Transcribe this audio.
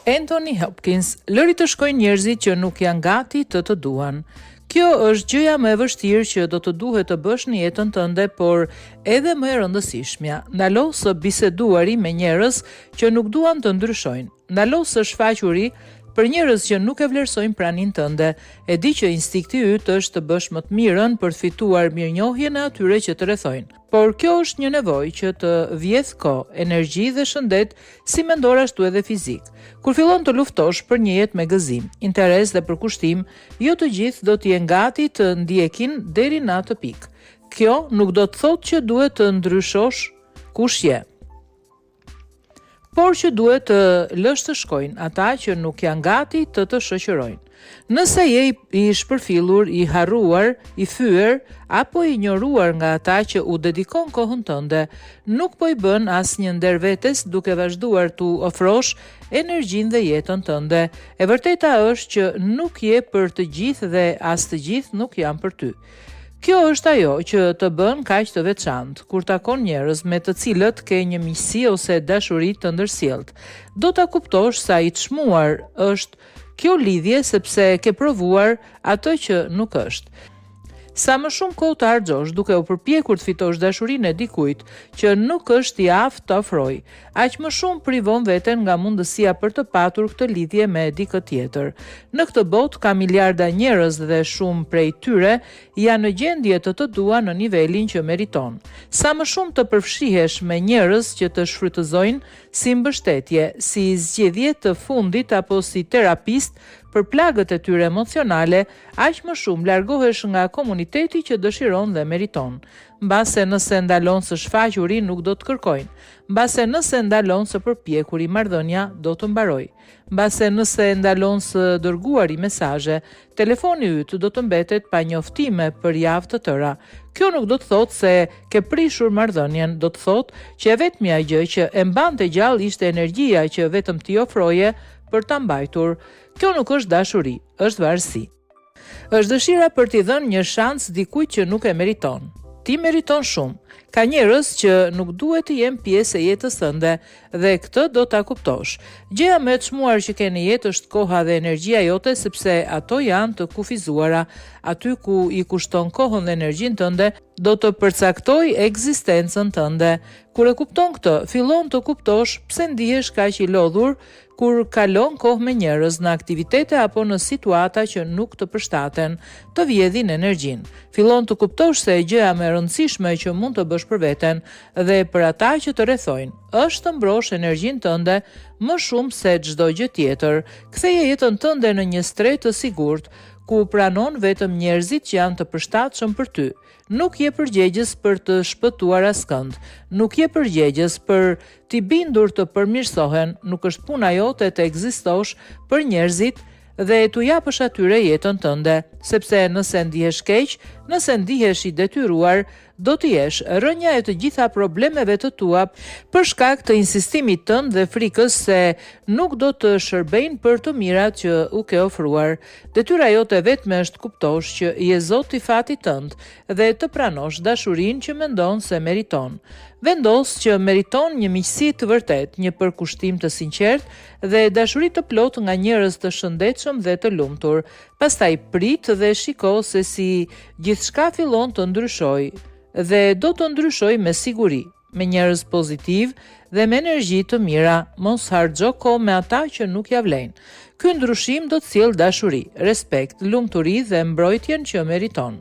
Anthony Hopkins, lëri të shkojnë njerëzit që nuk janë gati të duan. Kjo është gjëja më e vështirë që do të duhet të bësh në jetën tënde, por edhe më e rëndësishmja. Ndalo së biseduari me njerëz që nuk duan të ndryshojnë. Ndalo së shfaquri për njerëz që nuk e vlerësojnë praninë tënde. E di që instikti yt është të bësh më të mirën për të fituar mirënjohjen e atyre që të rrethojnë. Por kjo është një nevojë që të vjedh kohë, energji dhe shëndet, si mendor ashtu edhe fizik. Kur fillon të luftosh për një jetë me gëzim, interes dhe përkushtim, jo të gjithë do të jenë gati të ndjekin deri në atë pikë. Kjo nuk do të thotë që duhet të ndryshosh kush je, por që duhet të lësh të shkojnë ata që nuk janë gati të shoqërojnë. Nëse je i shpërfillur, i harruar, i thyer apo i ignoruar nga ata që u dedikon kohën tënde, nuk po i bën asnjë nder vetes duke vazhduar t'u ofrosh energjinë dhe jetën tënde. E vërteta është që nuk je për të gjithë dhe as të gjithë nuk janë për ty. Kjo është ajo që të bën kaq të veçantë. Kur takon njerëz me të cilët ke një miqësi ose dashuri të ndërsjellët, do ta kuptosh sa i çmuar është kjo lidhje sepse ke provuar atë që nuk është. Sa më shumë kohë të harxosh duke u përpjekur të fitosh dashurinë e dikujt që nuk është i aftë të ofroj, aq më shumë privon veten nga mundësia për të patur këtë lidhje me dikë tjetër. Në këtë botë ka miliarda njerëz dhe shumë prej tyre janë në gjendje të duan në nivelin që meriton. Sa më shumë të përfshihesh me njerëz që të shfrytëzojnë si mbështetje, si zgjedhje të fundit apo si terapist për plagët e tyre emocionale, aq më shumë largohesh nga komuniteti që dëshiron dhe meriton. Mbase nëse ndalon së shfaquri nuk do të kërkojnë. Mbase nëse ndalon së përpjekuri marrëdhënia do të mbaroj. Mbase nëse ndalon së dërguari mesazhe, telefoni yt do të mbetet pa njoftime për javë të tëra. Kjo nuk do të thotë se ke prishur marrëdhënien, do të thotë që vetmja gjë që e mbante gjallë ishte energjia që vetëm ti ofroje për ta mbajtur. Kjo nuk është dashuri, është varësi. Është dëshira për t'i dhënë një shans dikujt që nuk e meriton. Ti meriton shumë. Ka njerëz që nuk duhet të jenë pjesë e jetës tënde dhe këtë do ta kuptosh. Gjëja më e çmuar që ke në jetë është koha dhe energjia jote sepse ato janë të kufizuara. Aty ku i kushton kohën dhe energjinë tënde do të përcaktoj ekzistencën tënde. Kur e kupton këtë, fillon të kuptosh pse ndihesh kaq i lodhur kur kalon kohë me njerëz në aktivitete apo në situata që nuk të përshtaten, të vjedhin energjinë. Fillon të kuptosh se gjëja më e rëndësishme që mund të bësh për veten dhe për ata që të rrethojnë është të mbrosh energjinë tënde më shumë se çdo gjë tjetër. Ktheje jetën tënde në një stret të sigurt, ku pranon vetëm njerëzit që janë të përshtatshëm për ty. Nuk je përgjegjës për të shpëtuar askënd. Nuk je përgjegjës për t'i bindur të përmirësohen. Nuk është puna jote të ekzistosh për njerëzit dhe t'u japësh atyre jetën tënde, sepse nëse ndihesh keq, nëse ndihesh i detyruar, do të jesh rënja e të gjitha problemeve të tua për shkak të insistimit tënd dhe frikës se nuk do të shërbejnë për të mirat që u ke ofruar. Detyra jote vetme është kuptosh që je zot i fatit tënd dhe të pranosh dashurinë që mendon se meriton. Vendos që meriton një miqësi të vërtet, një përkushtim të sinqert dhe dashuri të plot nga njerëz të shëndetshëm dhe të lumtur. Pastaj prit dhe shiko se si gjithçka fillon të ndryshojë dhe do të ndryshojë me siguri, me njerëz pozitiv dhe me energji të mira. Mos harxho kohë me ata që nuk ja vlejnë. Ky ndryshim do të sjellë dashuri, respekt, lumturi dhe mbrojtjen që meriton.